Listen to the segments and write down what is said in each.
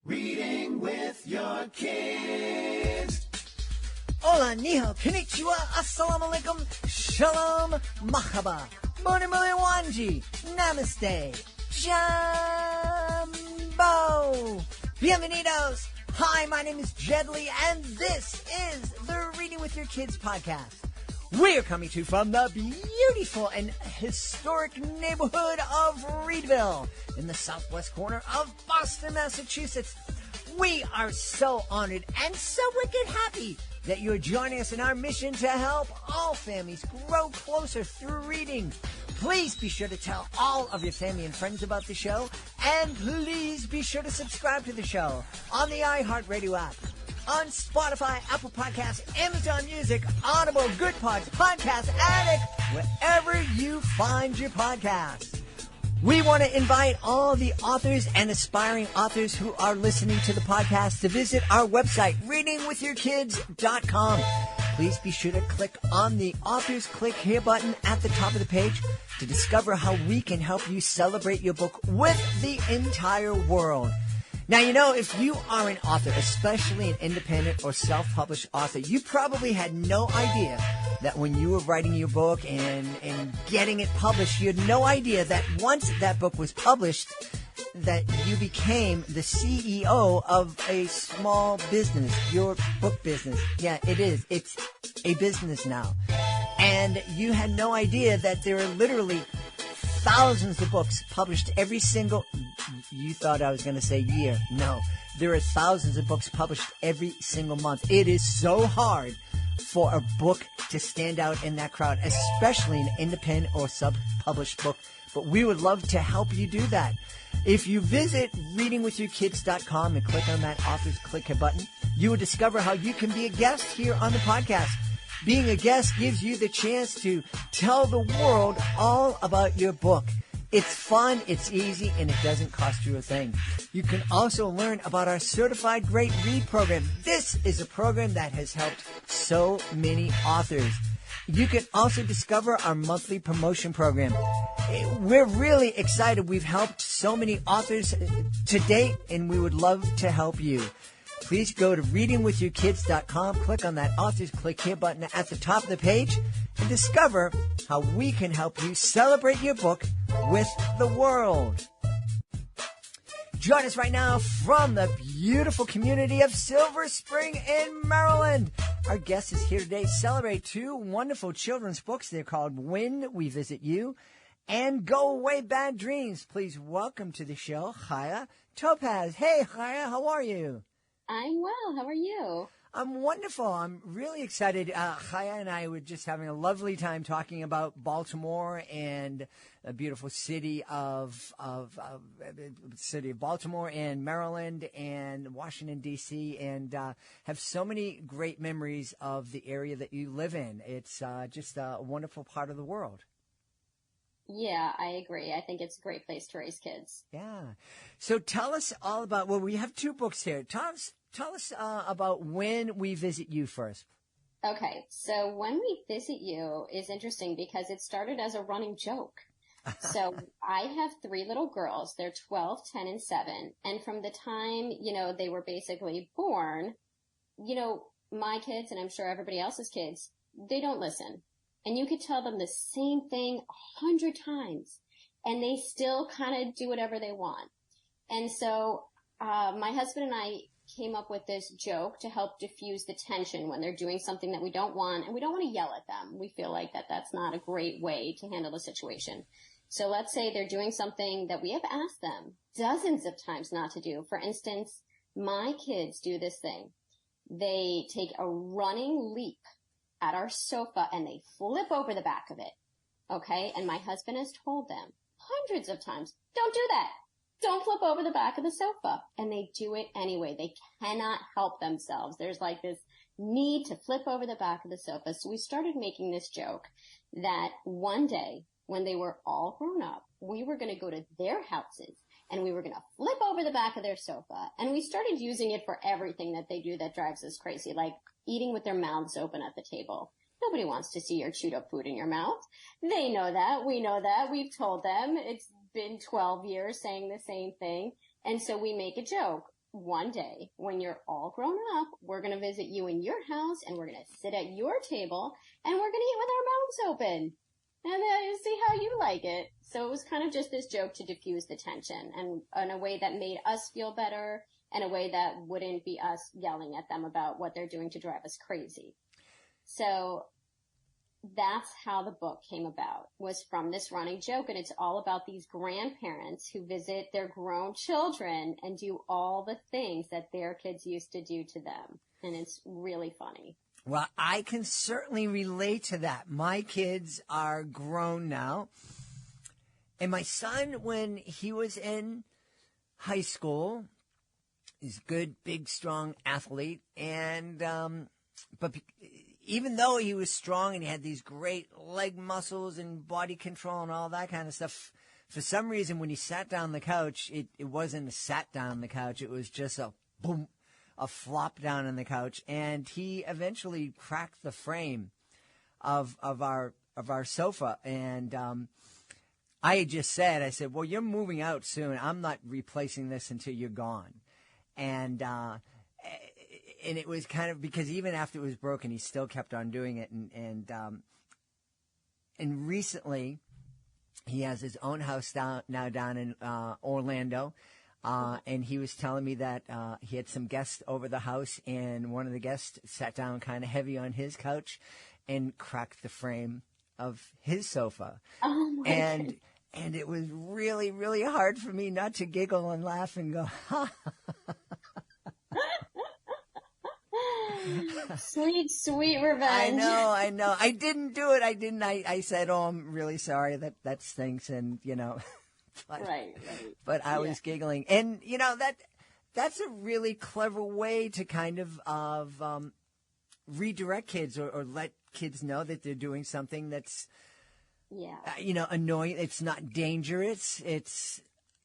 Reading with your kids. Hola, niho, konnichiwa, assalamu alaikum, shalom, mahaba, moni moni wanji, namaste, jambo, bienvenidos. Hi, my name is Jedley, and this is the Reading with Your Kids podcast. We are coming to you from the beautiful and historic neighborhood of Reedville in the southwest corner of Boston, Massachusetts. We are so honored and so wicked happy that you're joining us in our mission to help all families grow closer through reading. Please be sure to tell all of your family and friends about the show, and please be sure to subscribe to the show on the iHeartRadio app, on Spotify, Apple Podcasts, Amazon Music, Audible, Good Pods, Podcast Addict, wherever you find your podcasts. We want to invite all the authors and aspiring authors who are listening to the podcast to visit our website, readingwithyourkids.com. Please be sure to click on the Authors Click Here button at the top of the page to discover how we can help you celebrate your book with the entire world. Now, you know, if you are an author, especially an independent or self-published author, you probably had no idea that when you were writing your book and getting it published, you had no idea that once that book was published, that you became the CEO of a small business, your book business. Yeah, it is. It's a business now. And you had no idea that there are literally thousands of books published every single... You thought I was going to say year. No. There are thousands of books published every single month. It is so hard for a book to stand out in that crowd, especially an independent or sub-published book. But we would love to help you do that. If you visit readingwithyourkids.com and click on that Authors Click Here button, you will discover how you can be a guest here on the podcast. Being a guest gives you the chance to tell the world all about your book. It's fun, it's easy, and it doesn't cost you a thing. You can also learn about our Certified Great Read program. This is a program that has helped so many authors. You can also discover our monthly promotion program. We're really excited. We've helped so many authors to date, and we would love to help you. Please go to readingwithyourkids.com, click on that Authors Click Here button at the top of the page, and discover how we can help you celebrate your book with the world. Join us right now from the beautiful community of Silver Spring in Maryland. Our guest is here today to celebrate two wonderful children's books. They're called When We Visit You and Go Away Bad Dreams. Please welcome to the show, Chaya Topas. Hey, Chaya, how are you? I'm well. How are you? I'm wonderful. I'm really excited. Chaya and I were just having a lovely time talking about Baltimore and the beautiful city of Baltimore and Maryland and Washington, D.C., and have so many great memories of the area that you live in. It's just a wonderful part of the world. Yeah, I agree. I think it's a great place to raise kids. Yeah. So tell us all about, well, we have two books here. Tell us about When We Visit You first. Okay, so When We Visit You is interesting because it started as a running joke. So I have three little girls. They're 12, 10, and 7. And from the time, they were basically born, my kids, and I'm sure everybody else's kids, they don't listen. And you could tell them the same thing 100 times, and they still kind of do whatever they want. And so my husband and I came up with this joke to help diffuse the tension when they're doing something that we don't want, and we don't want to yell at them. We feel like that's not a great way to handle the situation. So let's say they're doing something that we have asked them dozens of times not to do. For instance, my kids do this thing. They take a running leap at our sofa and they flip over the back of it. Okay? And my husband has told them hundreds of times, don't do that. Don't flip over the back of the sofa. And they do it anyway. They cannot help themselves. There's like this need to flip over the back of the sofa. So we started making this joke that one day when they were all grown up, we were going to go to their houses and we were going to flip over the back of their sofa. And we started using it for everything that they do that drives us crazy, like eating with their mouths open at the table. Nobody wants to see your chewed up food in your mouth. They know that. We know that. We've told them. It's been 12 years saying the same thing. And so we make a joke. one day when you're all grown up, we're going to visit you in your house and we're going to sit at your table and we're going to eat with our mouths open and see how you like it. So it was kind of just this joke to diffuse the tension and in a way that made us feel better, in a way that wouldn't be us yelling at them about what they're doing to drive us crazy. So that's how the book came about, was from this running joke. And it's all about these grandparents who visit their grown children and do all the things that their kids used to do to them. And it's really funny. Well, I can certainly relate to that. My kids are grown now. And my son, when he was in high school, he's a good, big, strong athlete. And, but even though he was strong and he had these great leg muscles and body control and all that kind of stuff, for some reason, when he sat down on the couch, it wasn't a sat down on the couch. It was just a boom, a flop down on the couch. And he eventually cracked the frame of our sofa. And, I had just said, I said, well, you're moving out soon. I'm not replacing this until you're gone. And it was kind of, because even after it was broken, he still kept on doing it. And recently, he has his own house down in Orlando. And he was telling me that he had some guests over the house, and one of the guests sat down kind of heavy on his couch and cracked the frame of his sofa. Oh my goodness. And it was really, really hard for me not to giggle and laugh and go, ha. Sweet, sweet revenge. I know. I didn't do it. I said, oh, I'm really sorry. That stinks. And, but, Right. But I was giggling. And, that's a really clever way to kind of redirect kids or let kids know that they're doing something that's, annoying. It's not dangerous. It's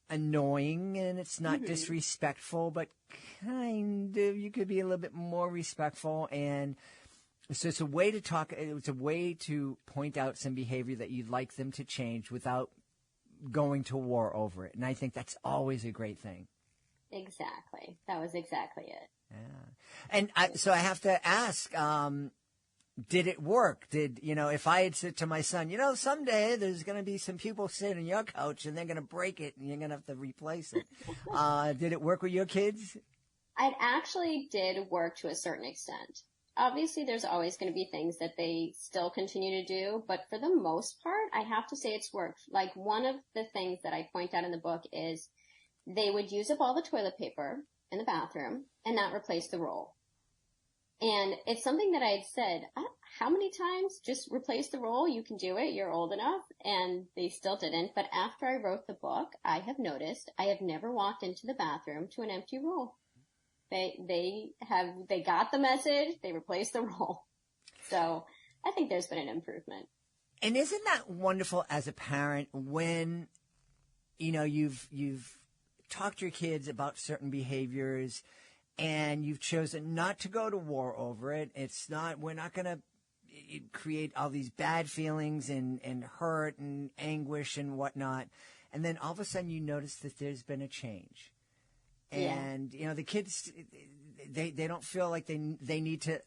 annoying, and it's not disrespectful, but kind of, you could be a little bit more respectful. And so it's a way to talk. It's a way to point out some behavior that you'd like them to change without going to war over it. And I think that's always a great thing. Exactly. That was exactly it. Yeah. And so I have to ask, did it work? If I had said to my son, someday there's going to be some people sitting on your couch and they're going to break it and you're going to have to replace it. Did it work with your kids? It actually did work to a certain extent. Obviously, there's always going to be things that they still continue to do, but for the most part, I have to say it's worked. Like, one of the things that I point out in the book is they would use up all the toilet paper in the bathroom and not replace the roll. And it's something that I had said, how many times? Just replace the roll. You can do it. You're old enough. And they still didn't. But after I wrote the book, I have noticed I have never walked into the bathroom to an empty roll. They got the message. They replaced the roll. So I think there's been an improvement. And isn't that wonderful as a parent when, you've talked to your kids about certain behaviors and you've chosen not to go to war over it. We're not going to create all these bad feelings and hurt and anguish and whatnot. And then all of a sudden you notice that there's been a change. And, the kids, they don't feel like they need to,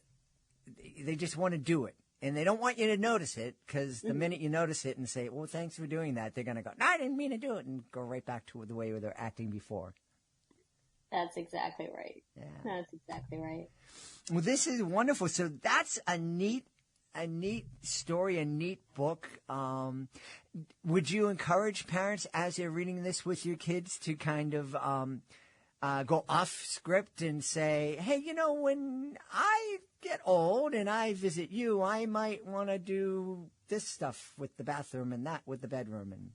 they just want to do it. And they don't want you to notice it, because the minute you notice it and say, well, thanks for doing that, they're going to go, no, I didn't mean to do it, and go right back to the way they're acting before. That's exactly right. Yeah. That's exactly right. Well, this is wonderful. So that's a neat story, a neat book. Would you encourage parents, as they're reading this with your kids, to kind of go off script and say, hey, when I get old and I visit you, I might want to do this stuff with the bathroom and that with the bedroom? And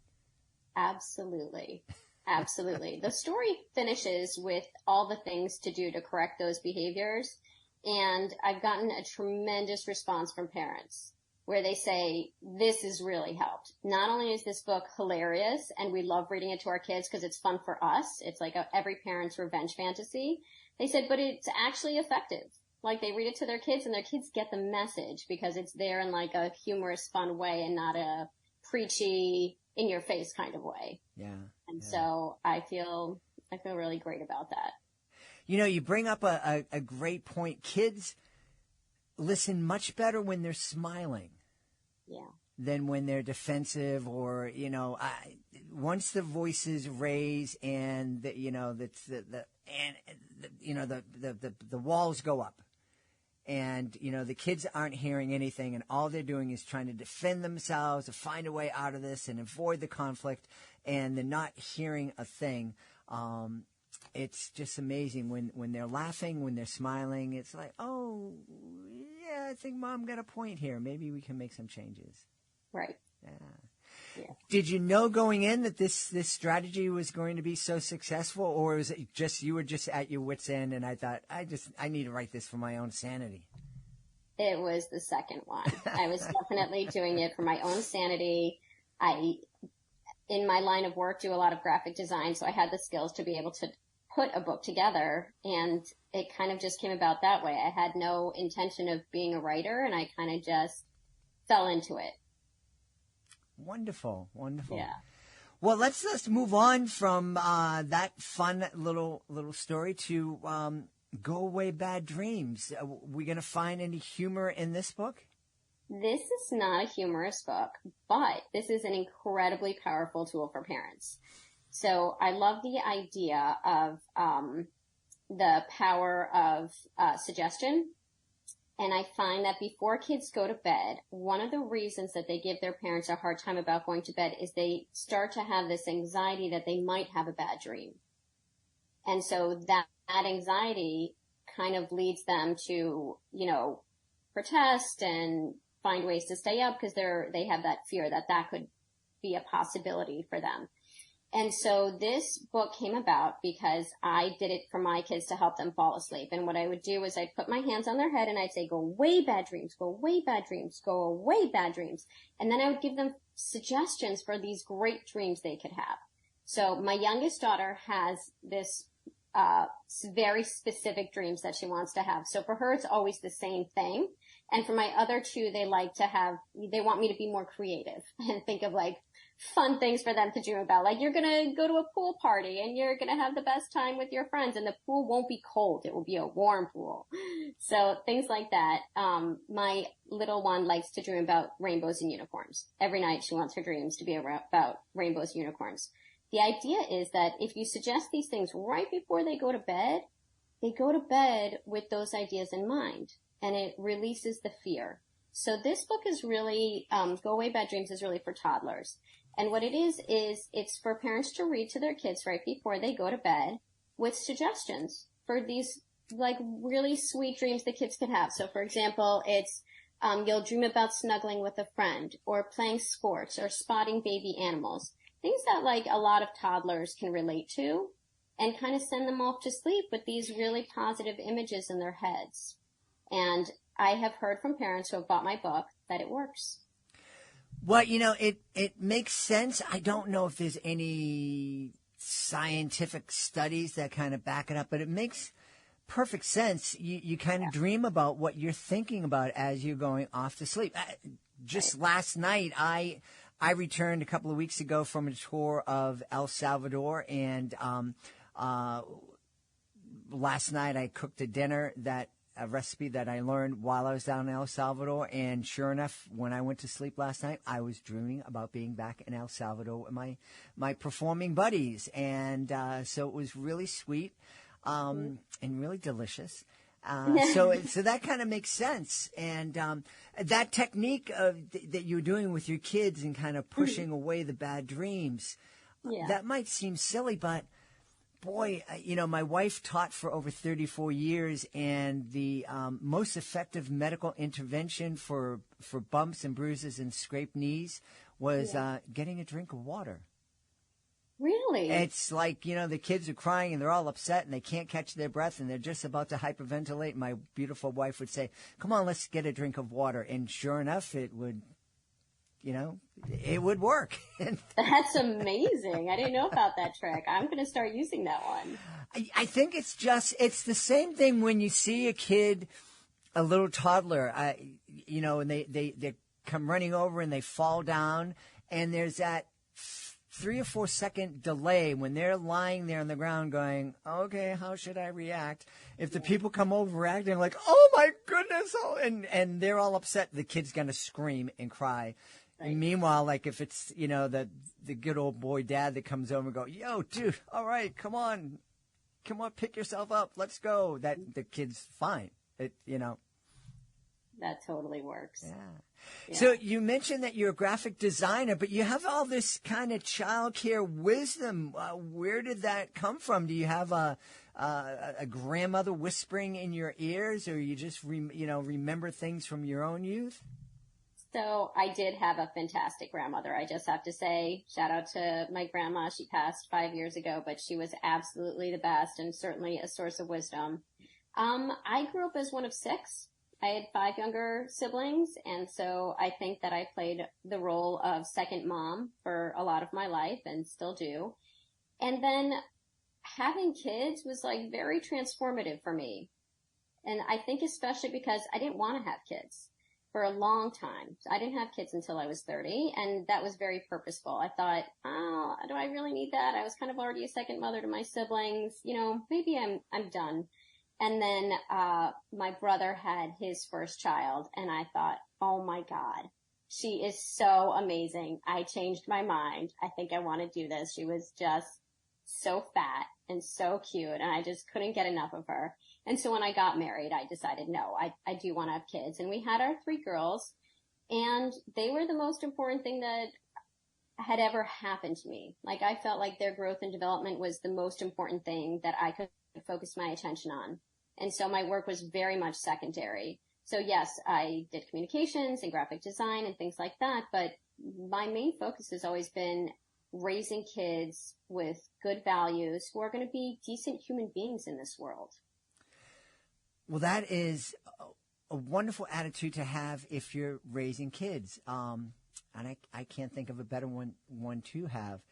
Absolutely. Absolutely. The story finishes with all the things to do to correct those behaviors. And I've gotten a tremendous response from parents where they say, this has really helped. Not only is this book hilarious and we love reading it to our kids because it's fun for us. It's like every parent's revenge fantasy. They said, but it's actually effective. Like, they read it to their kids and their kids get the message because it's there in like a humorous, fun way and not a preachy, in your face kind of way. Yeah. And so I feel really great about that. You bring up a great point. Kids listen much better when they're smiling. Yeah. Than when they're defensive or, once the voices raise and the walls go up and, the kids aren't hearing anything and all they're doing is trying to defend themselves to find a way out of this and avoid the conflict and they're not hearing a thing. It's just amazing when they're laughing, when they're smiling. It's like, oh, yeah, I think Mom got a point here. Maybe we can make some changes. Right. Yeah. Did you know going in that this strategy was going to be so successful, or was it just you were just at your wit's end and I thought I need to write this for my own sanity? It was the second one. I was definitely doing it for my own sanity. I, in my line of work, do a lot of graphic design, so I had the skills to be able to put a book together, and it kind of just came about that way. I had no intention of being a writer, and I kind of just fell into it. Wonderful. Yeah. Well, let's move on from that fun little story to Go Away Bad Dreams. Are we going to find any humor in this book? This is not a humorous book, but this is an incredibly powerful tool for parents. So I love the idea of the power of suggestion. And I find that before kids go to bed, one of the reasons that they give their parents a hard time about going to bed is they start to have this anxiety that they might have a bad dream. And so that anxiety kind of leads them to, protest and find ways to stay up because they have that fear that could be a possibility for them. And so this book came about because I did it for my kids to help them fall asleep. And what I would do is I'd put my hands on their head and I'd say, go away, bad dreams, go away, bad dreams, go away, bad dreams. And then I would give them suggestions for these great dreams they could have. So my youngest daughter has this very specific dreams that she wants to have. So for her, it's always the same thing. And for my other two, they want me to be more creative and think of like fun things for them to dream about. Like you're going to go to a pool party and you're going to have the best time with your friends and the pool won't be cold. It will be a warm pool. So things like that. My little one likes to dream about rainbows and unicorns. Every night she wants her dreams to be about rainbows and unicorns. The idea is that if you suggest these things right before they go to bed with those ideas in mind, and it releases the fear. So this book is really, Go Away Bad Dreams is really for toddlers. And what it is it's for parents to read to their kids right before they go to bed with suggestions for these like really sweet dreams the kids could have. So for example, it's, you'll dream about snuggling with a friend or playing sports or spotting baby animals. Things that like a lot of toddlers can relate to and kind of send them off to sleep with these really positive images in their heads. And I have heard from parents who have bought my book that it works. Well, it makes sense. I don't know if there's any scientific studies that kind of back it up, but it makes perfect sense. You kind of dream about what you're thinking about as you're going off to sleep. Just last night, I returned a couple of weeks ago from a tour of El Salvador, and last night I cooked a recipe that I learned while I was down in El Salvador, and sure enough, when I went to sleep last night, I was dreaming about being back in El Salvador with my performing buddies, and so it was really sweet and really delicious. So that kind of makes sense, and that technique that you're doing with your kids and kind of pushing away the bad dreams, that might seem silly, but boy, my wife taught for over 34 years, and the most effective medical intervention for bumps and bruises and scraped knees was getting a drink of water. Really? It's like, the kids are crying and they're all upset and they can't catch their breath and they're just about to hyperventilate. My beautiful wife would say, come on, let's get a drink of water. And sure enough, it would work. That's amazing. I didn't know about that trick. I'm going to start using that one. I think it's the same thing when you see a kid, a little toddler, and they come running over and they fall down, and there's that 3 or 4 second delay when they're lying there on the ground going, okay, how should I react? If the people come over acting like, oh my goodness, and they're all upset, the kid's going to scream and cry. Right. And meanwhile, like if it's, the good old boy dad that comes over and go, yo, dude, all right, come on, pick yourself up. Let's go. That the kid's fine. That totally works. Yeah. So you mentioned that you're a graphic designer, but you have all this kind of childcare wisdom. Where did that come from? Do you have a grandmother whispering in your ears, or you just remember things from your own youth? So I did have a fantastic grandmother. I just have to say, shout out to my grandma. She passed 5 years ago, but she was absolutely the best and certainly a source of wisdom. I grew up as one of 6. I had 5 younger siblings, and so I think that I played the role of second mom for a lot of my life and still do. And then having kids was like very transformative for me. And I think especially because I didn't want to have kids for a long time. I didn't have kids until I was 30, and that was very purposeful. I thought, oh, do I really need that? I was kind of already a second mother to my siblings. Maybe I'm done. And then my brother had his first child, and I thought, oh my God, she is so amazing. I changed my mind. I think I want to do this. She was just so fat and so cute, and I just couldn't get enough of her. And so when I got married, I decided, no, I do want to have kids. And we had our 3 girls, and they were the most important thing that had ever happened to me. Like, I felt like their growth and development was the most important thing that I could focus my attention on. And so my work was very much secondary. So yes, I did communications and graphic design and things like that, but my main focus has always been raising kids with good values who are going to be decent human beings in this world. Well, that is a wonderful attitude to have if you're raising kids. And I can't think of a better one to have.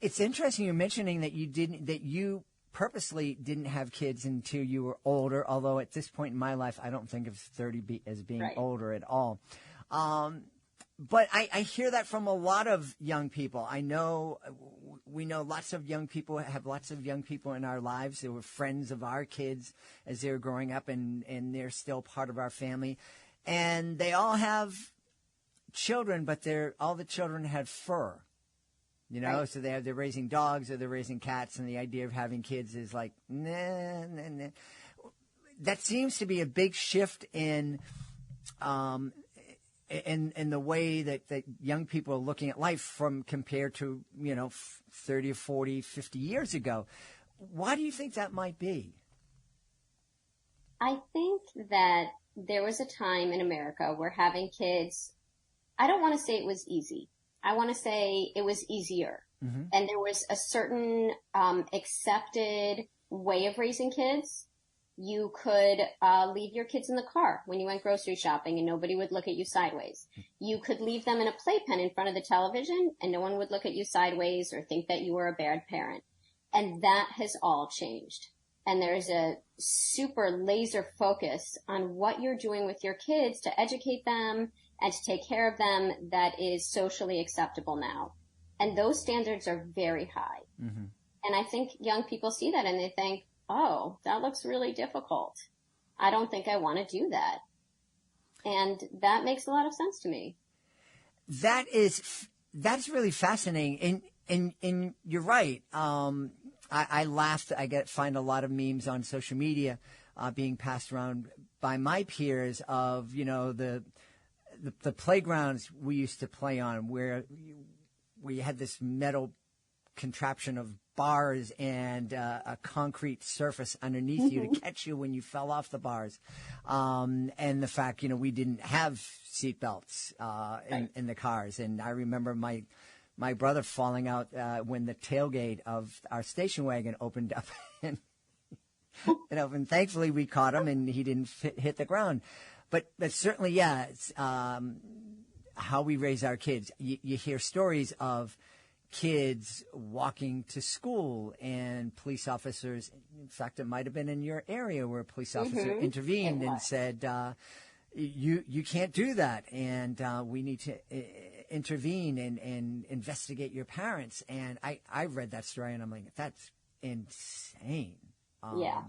It's interesting you're mentioning that you purposely didn't have kids until you were older, although at this point in my life, I don't think of 30 as being right. older at all. But I hear that from a lot of young people. We know lots of young people, have lots of young people in our lives who were friends of our kids as they were growing up, and they're still part of our family. And they all have children, but all the children had fur. Right. So they're raising dogs or they're raising cats, and the idea of having kids is like, nah. That seems to be a big shift in the way that young people are looking at life compared to, 30 or 40, 50 years ago. Why do you think that might be? I think that there was a time in America where having kids, I don't want to say it was easy. I want to say it was easier. Mm-hmm. And there was a certain accepted way of raising kids. You could leave your kids in the car when you went grocery shopping and nobody would look at you sideways. You could leave them in a playpen in front of the television and no one would look at you sideways or think that you were a bad parent. And that has all changed. And there's a super laser focus on what you're doing with your kids to educate them and to take care of them that is socially acceptable now. And those standards are very high. Mm-hmm. And I think young people see that and they think, oh, that looks really difficult. I don't think I want to do that. And that makes a lot of sense to me. That's really fascinating. And you're right. I laughed. Find a lot of memes on social media being passed around by my peers of, the playgrounds we used to play on where we had this metal contraption of bars and a concrete surface underneath you to catch you when you fell off the bars. And the fact, we didn't have seatbelts in the cars. And I remember my brother falling out when the tailgate of our station wagon opened up. And thankfully we caught him and he didn't hit the ground. But certainly, yeah, it's how we raise our kids. You hear stories of kids walking to school and police officers. In fact, it might have been in your area where a police officer intervened and said, "You can't do that," and we need to. intervene and investigate your parents. And I read that story and I'm like, that's insane. Yeah.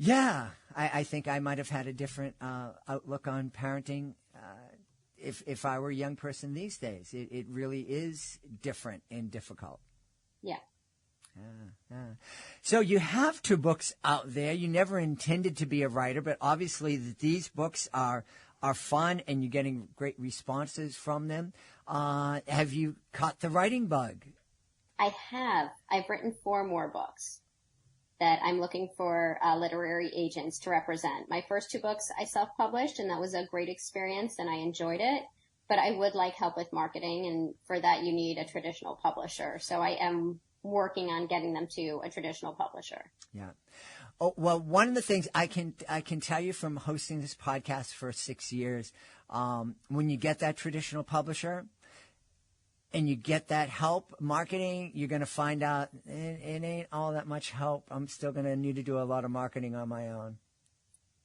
Yeah, I think I might have had a different outlook on parenting if I were a young person these days. It really is different and difficult. Yeah. So you have 2 books out there. You never intended to be a writer, but obviously these books are fun and you're getting great responses from them. Have you caught the writing bug? I have. I've written 4 more books that I'm looking for literary agents to represent. My first 2 books I self-published, and that was a great experience, and I enjoyed it. But I would like help with marketing, and for that you need a traditional publisher. So I am working on getting them to a traditional publisher. Yeah. Oh, well, one of the things I can tell you from hosting this podcast for 6 years, when you get that traditional publisher and you get that help marketing, you're going to find out it ain't all that much help. I'm still going to need to do a lot of marketing on my own.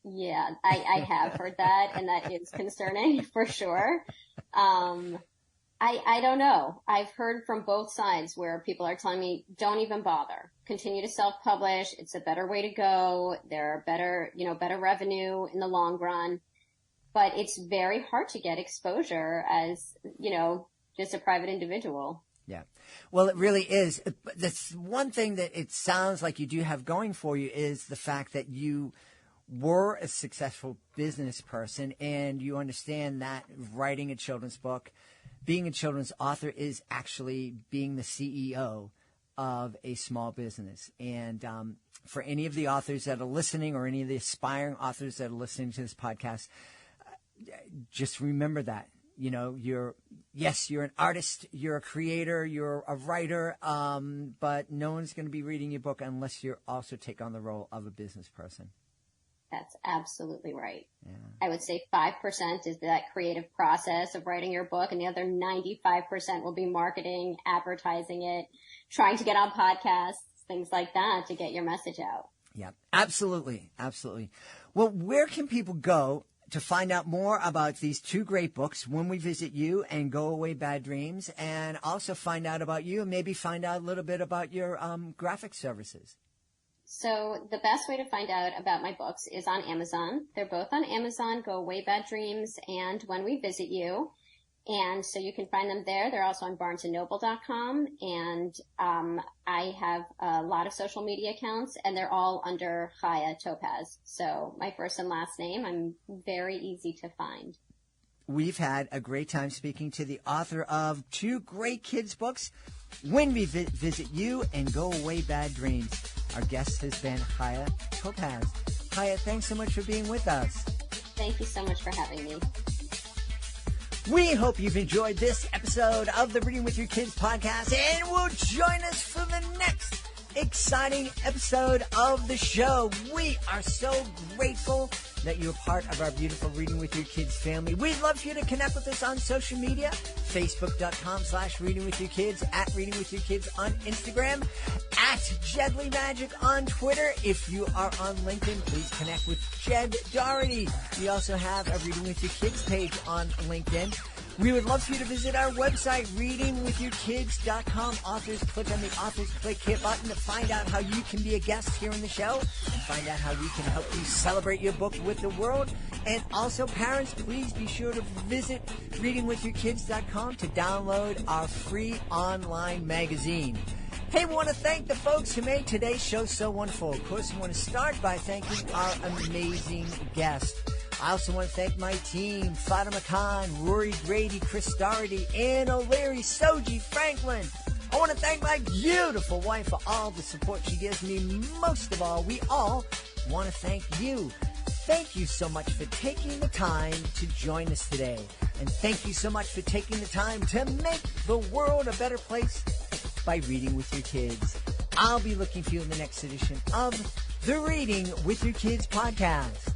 Yeah, I have heard that, and that is concerning for sure. I don't know. I've heard from both sides where people are telling me, don't even bother. Continue to self-publish. It's a better way to go. There are better revenue in the long run. But it's very hard to get exposure as, just a private individual. Yeah. Well, it really is. That's one thing that it sounds like you do have going for you is the fact that you were a successful business person and you understand that writing a children's book, being a children's author is actually being the CEO of a small business. And for any of the authors that are listening or any of the aspiring authors that are listening to this podcast, just remember that. You're an artist, you're a creator, you're a writer, but no one's going to be reading your book unless you also take on the role of a business person. That's absolutely right. Yeah. I would say 5% is that creative process of writing your book, and the other 95% will be marketing, advertising it, trying to get on podcasts, things like that to get your message out. Yeah, absolutely. Absolutely. Well, where can people go to find out more about these 2 great books, When We Visit You and Go Away Bad Dreams, and also find out about you and maybe find out a little bit about your graphic services? So the best way to find out about my books is on Amazon. They're both on Amazon, Go Away Bad Dreams and When We Visit You. And so you can find them there. They're also on barnesandnoble.com. And I have a lot of social media accounts, and they're all under Chaya Topas. So my first and last name, I'm very easy to find. We've had a great time speaking to the author of 2 great kids' books, When We Visit You and Go Away Bad Dreams. Our guest has been Chaya Topas. Chaya, thanks so much for being with us. Thank you so much for having me. We hope you've enjoyed this episode of the Reading with Your Kids podcast and will join us for the next exciting episode of the show. We are so grateful that you're part of our beautiful Reading with Your Kids family. We'd love for you to connect with us on social media, facebook.com/readingwithyourkids, at Reading with Your Kids on Instagram, at Jedley Magic on Twitter. If you are on LinkedIn, please connect with Jed Doherty. We also have a Reading with Your Kids page on LinkedIn. We would love for you to visit our website, readingwithyourkids.com. Authors, click on the Authors Click Here button to find out how you can be a guest here on the show and find out how we can help you celebrate your book with the world. And also, parents, please be sure to visit readingwithyourkids.com to download our free online magazine. Hey, we want to thank the folks who made today's show so wonderful. Of course, we want to start by thanking our amazing guest. I also want to thank my team, Fatima Khan, Rory Grady, Chris Doherty, Ann O'Leary, Soji Franklin. I want to thank my beautiful wife for all the support she gives me. Most of all, we all want to thank you. Thank you so much for taking the time to join us today. And thank you so much for taking the time to make the world a better place by reading with your kids. I'll be looking for you in the next edition of the Reading with Your Kids podcast.